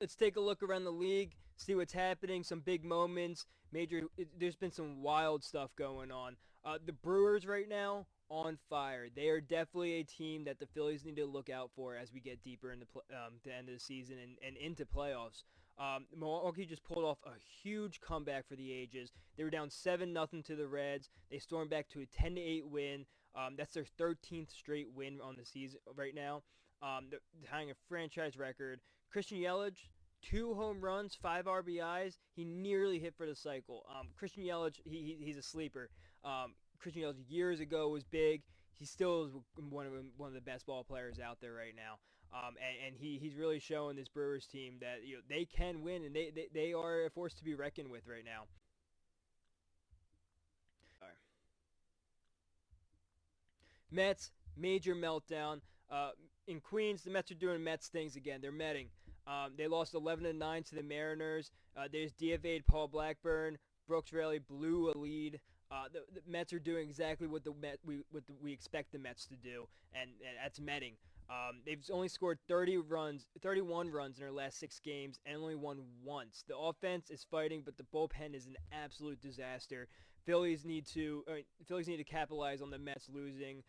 Let's take a look around the league, see what's happening, some big moments. There's been some wild stuff going on. The Brewers right now on fire. They are definitely a team that the Phillies need to look out for as we get deeper into the end of the season and into playoffs. Milwaukee just pulled off a huge comeback for the ages. They were down 7-0 to the Reds. They stormed back to a 10-8 win. That's their 13th straight win on the season right now. They're tying a franchise record. Christian Yelich, 2 home runs, 5 RBIs. He nearly hit for the cycle. Christian Yelich, he's a sleeper. Christian Yelich years ago was big. He still is one of the best ball players out there right now. And he's really showing this Brewers team that they can win, and they are a force to be reckoned with right now. Mets, major meltdown. In Queens, the Mets are doing Mets things again. They're Metting. They lost 11-9 to the Mariners. They just DFA'd Paul Blackburn. Brooks Raley blew a lead. The Mets are doing exactly what we expect the Mets to do, and that's Metting. They've only scored 31 runs in their last 6 games, and only won once. The offense is fighting, but the bullpen is an absolute disaster. Phillies need to capitalize on the Mets losing.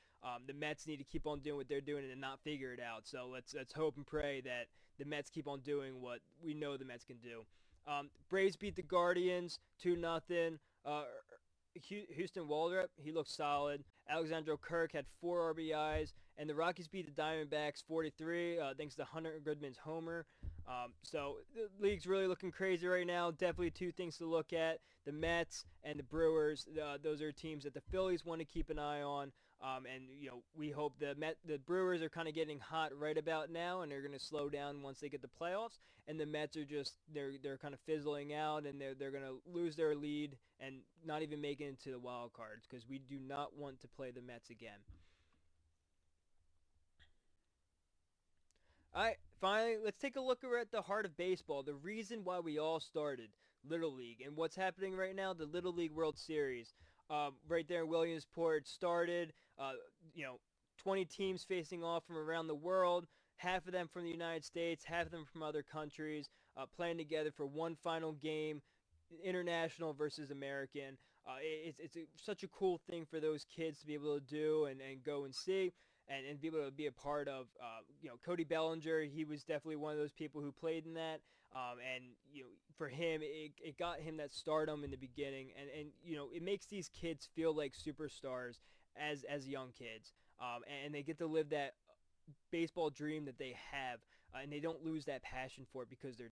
The Mets need to keep on doing what they're doing and not figure it out. So let's hope and pray that the Mets keep on doing what we know the Mets can do. Braves beat the Guardians 2-0. Houston Waldrop, he looked solid. Alexandro Kirk had 4 RBIs, and the Rockies beat the Diamondbacks 43 thanks to Hunter Goodman's homer. So the league's really looking crazy right now. Definitely two things to look at: the Mets and the Brewers. Those are teams that the Phillies want to keep an eye on. And we hope the Brewers are kind of getting hot right about now, and they're going to slow down once they get the playoffs. And the Mets are just they're kind of fizzling out, and they're going to lose their lead and not even make it into the wild cards, because we do not want to play the Mets again. All right, finally, let's take a look at the heart of baseball, the reason why we all started Little League, and what's happening right now, the Little League World Series. Right there in Williamsport started, 20 teams facing off from around the world, half of them from the United States, half of them from other countries, playing together for one final game, international versus American. Such a cool thing for those kids to be able to do and go and see and be able to be a part of. Cody Bellinger, he was definitely one of those people who played in that. And for him, it got him that stardom in the beginning, and it makes these kids feel like superstars as young kids. And they get to live that baseball dream that they have, and they don't lose that passion for it because they're